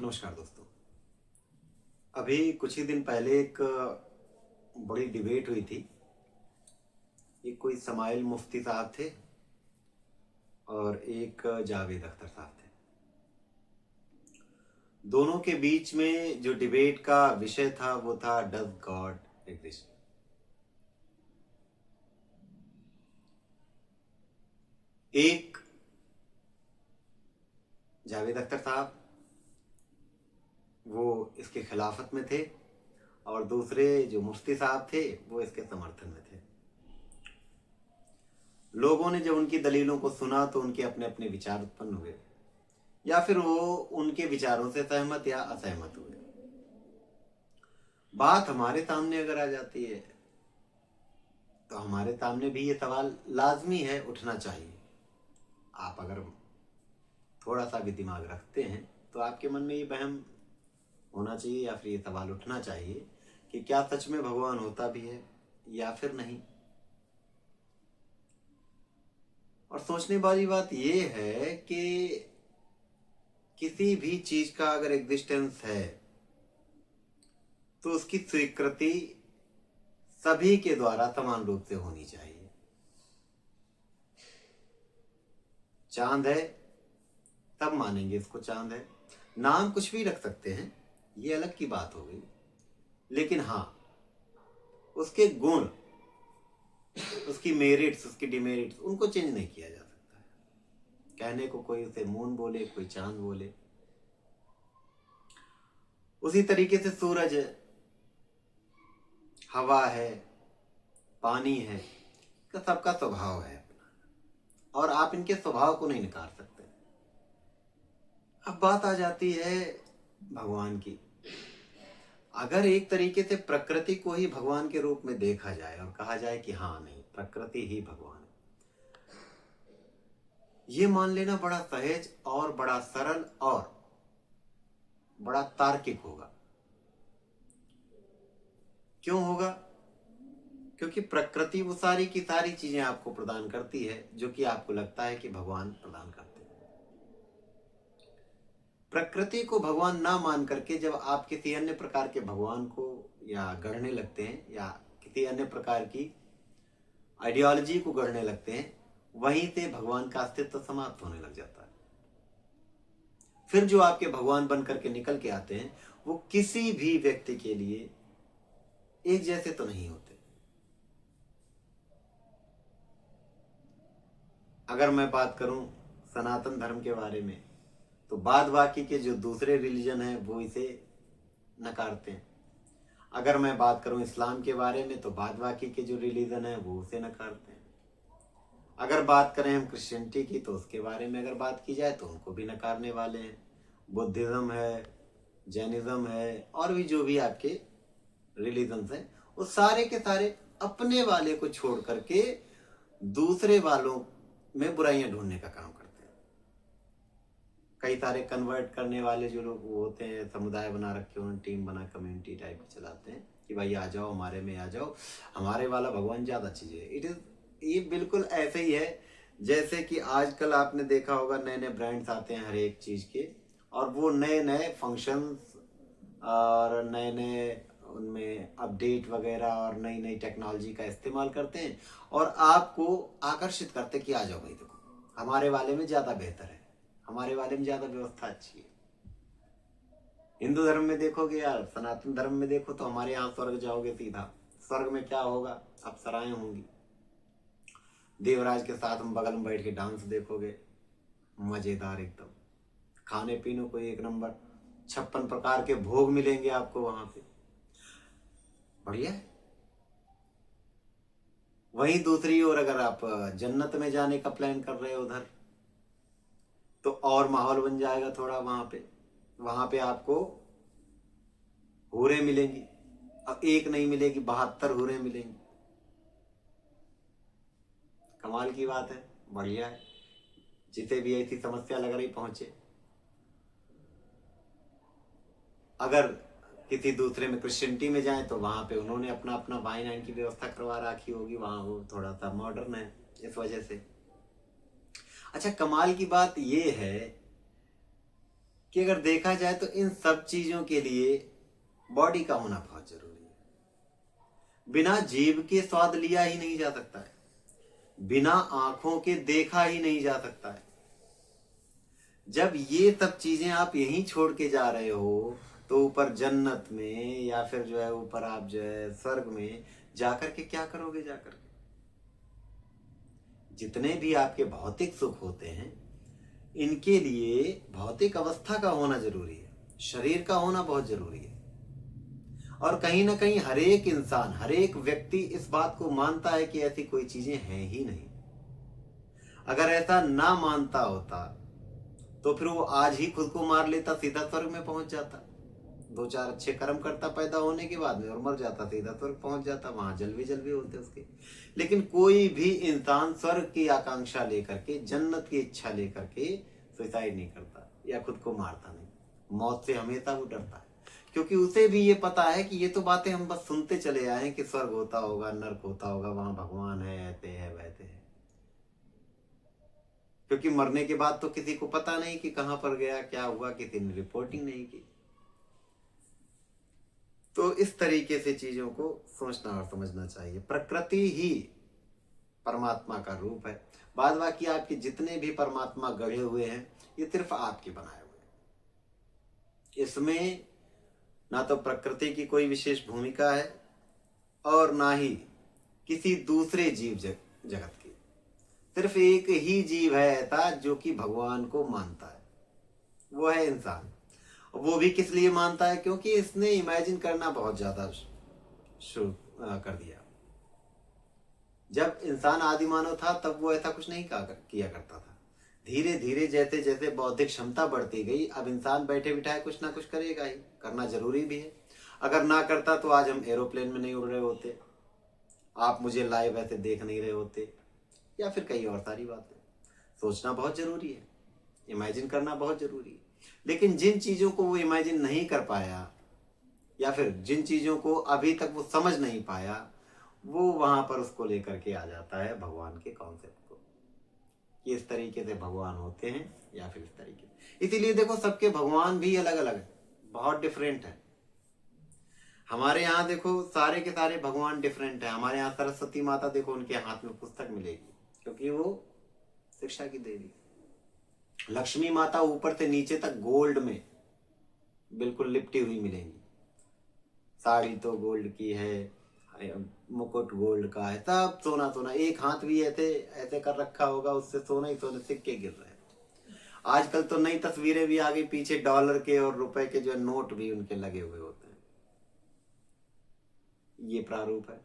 नमस्कार दोस्तों। अभी कुछ ही दिन पहले एक बड़ी डिबेट हुई थी। एक कोई समाइल मुफ्ती साहब थे और एक जावेद अख्तर साहब थे। दोनों के बीच में जो डिबेट का विषय था वो था डज गॉड एग्जिस्ट। एक जावेद अख्तर साहब वो इसके खिलाफत में थे और दूसरे जो मुफ्ती साहब थे वो इसके समर्थन में थे। लोगों ने जब उनकी दलीलों को सुना तो उनके अपने अपने विचार उत्पन्न हुए, या फिर वो उनके विचारों से सहमत या असहमत हुए। बात हमारे सामने अगर आ जाती है तो हमारे सामने भी ये सवाल लाजमी है, उठना चाहिए। आप अगर थोड़ा सा भी दिमाग रखते हैं तो आपके मन में ये वहम होना चाहिए या फिर ये सवाल उठना चाहिए कि क्या सच में भगवान होता भी है या फिर नहीं। और सोचने वाली बात ये है कि किसी भी चीज का अगर एग्जिस्टेंस है तो उसकी स्वीकृति सभी के द्वारा समान रूप से होनी चाहिए। चांद है, तब मानेंगे इसको चांद है। नाम कुछ भी रख सकते हैं, ये अलग की बात हो गई, लेकिन हाँ उसके गुण, उसकी मेरिट्स, उसकी डिमेरिट्स, उनको चेंज नहीं किया जा सकता है। कहने को कोई उसे मून बोले, कोई चांद बोले। उसी तरीके से सूरज है, हवा है, पानी है, का सबका स्वभाव है अपना, और आप इनके स्वभाव को नहीं नकार सकते। अब बात आ जाती है भगवान की। अगर एक तरीके से प्रकृति को ही भगवान के रूप में देखा जाए और कहा जाए कि हाँ नहीं, प्रकृति ही भगवान है, ये मान लेना बड़ा सहज और बड़ा सरल और बड़ा तार्किक होगा। क्यों होगा? क्योंकि प्रकृति वो सारी की सारी चीजें आपको प्रदान करती है जो कि आपको लगता है कि भगवान प्रदान करते हैं। प्रकृति को भगवान ना मान करके जब आप किसी अन्य प्रकार के भगवान को या गढ़ने लगते हैं या किसी अन्य प्रकार की आइडियोलॉजी को गढ़ने लगते हैं, वहीं से भगवान का अस्तित्व समाप्त होने लग जाता है। फिर जो आपके भगवान बन करके निकल के आते हैं वो किसी भी व्यक्ति के लिए एक जैसे तो नहीं होते। अगर मैं बात करूं सनातन धर्म के बारे में तो बाद बाकी के जो दूसरे रिलीजन हैं वो इसे नकारते हैं। अगर मैं बात करूं इस्लाम के बारे में तो बाद बाकी के जो रिलीजन है वो उसे नकारते हैं। अगर बात करें हम क्रिश्चियनिटी की तो उसके बारे में अगर बात की जाए तो उनको भी नकारने वाले हैं। बुद्धिज्म है, जैनिज्म है, और भी जो भी आपके रिलीजन्स हैं वो सारे के सारे अपने वाले को छोड़ करके दूसरे वालों में बुराइयां ढूंढने का काम करते हैं। कई सारे कन्वर्ट करने वाले जो लोग वो होते हैं, समुदाय बना रखे उन्होंने, टीम बना, कम्युनिटी टाइप की चलाते हैं कि भाई आ जाओ, हमारे में आ जाओ, हमारे वाला भगवान ज्यादा चीज है। इट इज, ये बिल्कुल ऐसे ही है जैसे कि आजकल आपने देखा होगा नए नए ब्रांड्स आते हैं हर एक चीज के, और वो नए नए फंक्शंस और नए नए उनमें अपडेट वगैरह और नई नई टेक्नोलॉजी का इस्तेमाल करते हैं और आपको आकर्षित करते कि आ जाओ भाई, देखो हमारे वाले में ज़्यादा बेहतर है, हमारे वाले में ज़्यादा व्यवस्था अच्छी है। हिंदू धर्म में देखोगे या सनातन धर्म में देखो तो हमारे यहाँ स्वर्ग जाओगे सीधा, स्वर्ग में क्या होगा, अप्सराएं होंगी, देवराज के साथ हम बगल में बैठ के डांस देखोगे, मजेदार एकदम, खाने पीने को एक नंबर, 56 प्रकार के भोग मिलेंगे आपको वहां पे, बढ़िया है। वहीं दूसरी ओर अगर आप जन्नत में जाने का प्लान कर रहे हो उधर, तो और माहौल बन जाएगा थोड़ा वहां पे आपको हूरें मिलेंगी, अब एक नहीं मिलेगी, 72 हूरें मिलेंगी। कमाल की बात है, बढ़िया है। जिसे भी ऐसी समस्या लग रही पहुंचे। अगर किसी दूसरे में क्रिश्चियनिटी में जाए तो वहां पे उन्होंने अपना अपना वाइन आइन की व्यवस्था करवा रखी होगी, वहां वो थोड़ा सा मॉडर्न है इस वजह से। अच्छा, कमाल की बात ये है कि अगर देखा जाए तो इन सब चीजों के लिए बॉडी का होना बहुत जरूरी है। बिना जीभ के स्वाद लिया ही नहीं जा सकता है, बिना आंखों के देखा ही नहीं जा सकता है। जब ये सब चीजें आप यहीं छोड़ के जा रहे हो तो ऊपर जन्नत में या फिर जो है ऊपर आप जो है स्वर्ग में जाकर के क्या करोगे? जाकर के जितने भी आपके भौतिक सुख होते हैं इनके लिए भौतिक अवस्था का होना जरूरी है, शरीर का होना बहुत जरूरी है। और कहीं ना कहीं हर एक इंसान, हर एक व्यक्ति इस बात को मानता है कि ऐसी कोई चीजें हैं ही नहीं। अगर ऐसा ना मानता होता तो फिर वो आज ही खुद को मार लेता, सीधा स्वर्ग में पहुंच जाता, 2-4 अच्छे कर्म करता पैदा होने के बाद में और मर जाता, सीधा स्वर्ग पहुंच जाता, वहां जलवे होते उसके। लेकिन कोई भी इंसान स्वर्ग की आकांक्षा लेकर के, जन्नत की इच्छा लेकर के सुसाइड नहीं करता या खुद को मारता नहीं। मौत से हमेशा वो डरता है, क्योंकि उसे भी ये पता है कि ये तो बातें हम बस सुनते चले आए हैं कि स्वर्ग होता होगा, नर्क होता होगा, वहां भगवान है, ऐसे है वैसे है। क्योंकि मरने के बाद तो किसी को पता नहीं कि कहां पर गया, क्या हुआ, किसी ने रिपोर्टिंग नहीं की। तो इस तरीके से चीजों को सोचना और समझना चाहिए। प्रकृति ही परमात्मा का रूप है, बाद बाकी आपके जितने भी परमात्मा गढ़े हुए हैं ये सिर्फ आपके बनाए हुए हैं। इसमें ना तो प्रकृति की कोई विशेष भूमिका है और ना ही किसी दूसरे जीव जगत की। सिर्फ एक ही जीव है ऐसा जो कि भगवान को मानता है, वो है इंसान। वो भी किस लिए मानता है? क्योंकि इसने इमेजिन करना बहुत ज्यादा शुरू कर दिया। जब इंसान आदि मानव था तब वो ऐसा कुछ नहीं किया करता था। धीरे धीरे जैसे जैसे बौद्धिक क्षमता बढ़ती गई, अब इंसान बैठे बिठाए कुछ ना कुछ करेगा ही, करना जरूरी भी है। अगर ना करता तो आज हम एरोप्लेन में नहीं उड़ रहे होते, आप मुझे लाइव ऐसे देख नहीं रहे होते, या फिर कई और सारी बातें। सोचना बहुत जरूरी है, इमेजिन करना बहुत जरूरी है। लेकिन जिन चीजों को वो इमेजिन नहीं कर पाया या फिर जिन चीजों को अभी तक वो समझ नहीं पाया, वो वहां पर उसको लेकर के आ जाता है भगवान के कॉन्सेप्ट को, कि इस तरीके से भगवान होते हैं या फिर इस तरीके से। इसीलिए देखो सबके भगवान भी अलग अलग है, बहुत डिफरेंट है। हमारे यहाँ देखो सारे के सारे भगवान डिफरेंट है। हमारे यहाँ सरस्वती माता देखो, उनके हाथ में पुस्तक मिलेगी क्योंकि वो शिक्षा की देवी। लक्ष्मी माता ऊपर से नीचे तक गोल्ड में बिल्कुल लिपटी हुई मिलेंगी, साड़ी तो गोल्ड की है, मुकुट गोल्ड का है, सब सोना सोना। एक हाथ भी ऐसे ऐसे कर रखा होगा, उससे सोना ही सोने सिक्के गिर रहे हैं। आजकल तो नई तस्वीरें भी आ गई, पीछे डॉलर के और रुपए के जो नोट भी उनके लगे हुए होते हैं। ये प्रारूप है।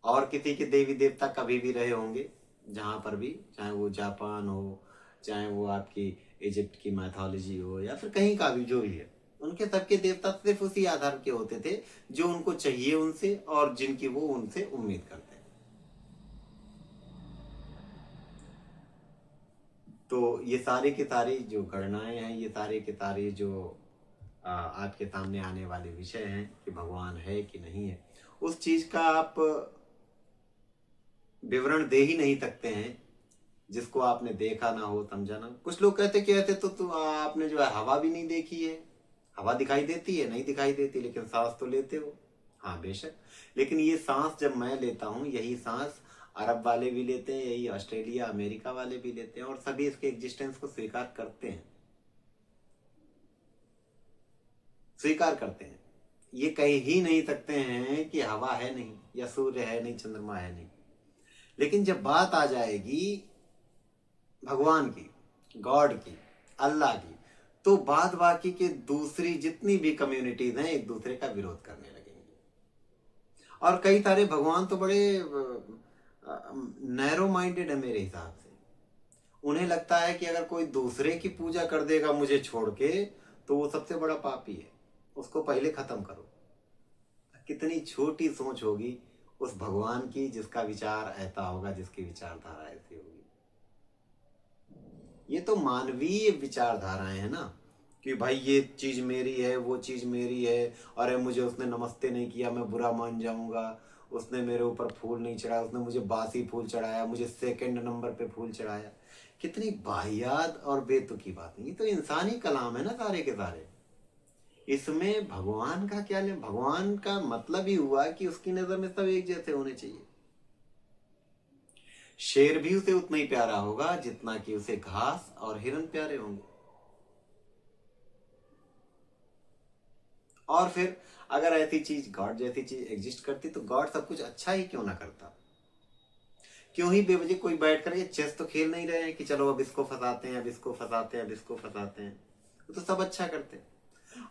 और किसी के देवी देवता कभी भी रहे होंगे जहां पर भी, चाहे वो जापान हो, चाहे वो आपकी इजिप्ट की मैथोलॉजी हो, या फिर कहीं का भी जो भी है, उनके सबके देवता सिर्फ उसी आधार के होते थे जो उनको चाहिए उनसे और जिनकी वो उनसे उम्मीद करते हैं। तो ये सारे के सारे जो गणनाएं हैं, ये सारे के सारे जो आपके सामने आने वाले विषय हैं कि भगवान है कि नहीं है, उस चीज का आप विवरण दे ही नहीं सकते हैं जिसको आपने देखा ना हो, समझा ना हो। कुछ लोग कहते कि ऐसे तो आपने जो है हवा भी नहीं देखी है। हवा दिखाई देती है? नहीं दिखाई देती, लेकिन सांस तो लेते हो। हाँ बेशक, लेकिन ये सांस जब मैं लेता हूँ, यही सांस अरब वाले भी लेते हैं, यही ऑस्ट्रेलिया अमेरिका वाले भी लेते हैं, और सभी इसके एग्जिस्टेंस को स्वीकार करते हैं, स्वीकार करते हैं। ये कह ही नहीं सकते हैं कि हवा है नहीं, या सूर्य है नहीं, चंद्रमा है नहीं। लेकिन जब बात आ जाएगी भगवान की, गॉड की, अल्लाह की, तो बाद बाकी के दूसरी जितनी भी कम्युनिटीज हैं एक दूसरे का विरोध करने लगेंगे। और कई सारे भगवान तो बड़े नैरो माइंडेड है मेरे हिसाब से। उन्हें लगता है कि अगर कोई दूसरे की पूजा कर देगा मुझे छोड़ के तो वो सबसे बड़ा पापी है, उसको पहले खत्म करो। कितनी छोटी सोच होगी उस भगवान की जिसका विचार ऐसा होगा, जिसकी विचारधारा ऐसी होगी। ये तो मानवीय विचारधाराएं हैं ना, कि भाई ये चीज मेरी है, वो चीज मेरी है, अरे मुझे उसने नमस्ते नहीं किया मैं बुरा मान जाऊंगा, उसने मेरे ऊपर फूल नहीं चढ़ाया, उसने मुझे बासी फूल चढ़ाया, मुझे सेकंड नंबर पे फूल चढ़ाया। कितनी वाहियात और बेतुकी बात है। ये तो इंसानी कलाम है ना सारे के सारे। इसमें भगवान का क्या ले? भगवान का मतलब ही हुआ कि उसकी नजर में सब एक जैसे होने चाहिए। शेर भी उसे उतना ही प्यारा होगा जितना कि उसे घास और हिरन प्यारे होंगे। और फिर अगर ऐसी चीज, गॉड जैसी चीज एग्जिस्ट करती, तो गॉड सब कुछ अच्छा ही क्यों ना करता? क्यों ही बेवजह कोई बैठ कर, ये चेस तो खेल नहीं रहे हैं कि चलो अब इसको फंसाते हैं, अब इसको फंसाते हैं, अब इसको फंसाते हैं। वो तो सब अच्छा करते।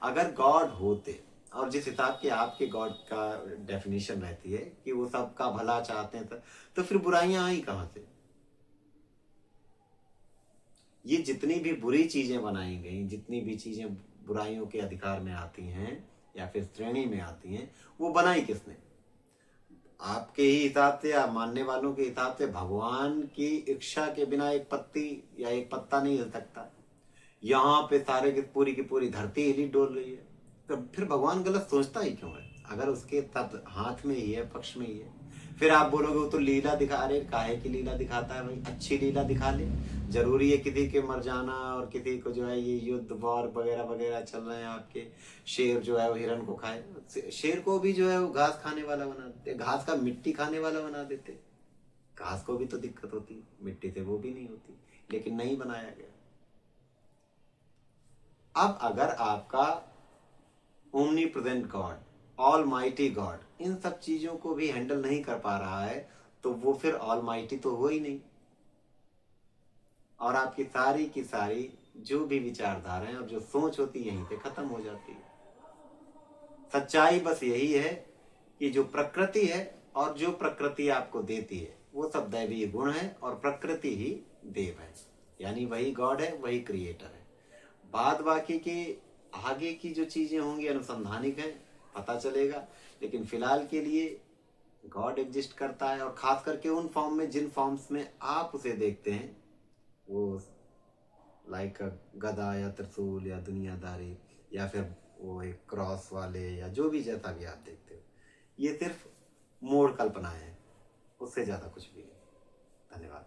अगर गॉड होते, और जिस हिसाब के आपके गॉड का डेफिनेशन रहती है कि वो सबका भला चाहते हैं, तो फिर बुराइयां आई कहां से? ये जितनी भी बुरी चीजें बनाई गई, जितनी भी चीजें बुराइयों के अधिकार में आती हैं या फिर श्रेणी में आती हैं, वो बनाई किसने? आपके ही हिसाब से या मानने वालों के हिसाब से भगवान की इच्छा के बिना एक पत्ती या एक पत्ता नहीं हिल सकता। यहाँ पे सारे की पूरी धरती हिली डोल रही है। तो फिर भगवान गलत सोचता ही क्यों है? अगर उसके तब हाथ में ही है, पक्ष में ही है। फिर आप बोलोगे वो तो लीला दिखा रहे, काहे की लीला दिखाता है भाई? अच्छी लीला दिखा ले। जरूरी है किसी के मर जाना और किसी को जो है ये युद्ध वॉर वगैरह वगैरह चल रहे हैं आपके? शेर जो है वो हिरन को खाए, शेर को भी जो है वो घास खाने वाला बना देते, घास का मिट्टी खाने वाला बना देते। घास को भी तो दिक्कत होती, मिट्टी से वो भी नहीं होती, लेकिन नहीं बनाया गया। अब अगर आपका omnipresent god, almighty god इन सब चीजों को भी हैंडल नहीं कर पा रहा है, तो वो फिर ऑल माइटी तो हो ही नहीं। और आपकी सारी की सारी जो भी विचारधाराएं और जो सोच होती है यहीं पे खत्म हो जाती है। सच्चाई बस यही है कि जो प्रकृति है और जो प्रकृति आपको देती है वो सब दैवीय गुण है, और प्रकृति ही देव है, यानी वही गॉड है, वही क्रिएटर है। बाद बाकी के आगे की जो चीजें होंगी अनुसंधानिक है, पता चलेगा। लेकिन फिलहाल के लिए गॉड एग्जिस्ट करता है, और खास करके उन फॉर्म में, जिन फॉर्म्स में आप उसे देखते हैं, वो लाइक गदा या त्रिशूल या दुनियादारी, या फिर वो एक क्रॉस वाले, या जो भी जैसा भी आप देखते हो, ये सिर्फ मूड कल्पना है, उससे ज्यादा कुछ भी नहीं। धन्यवाद।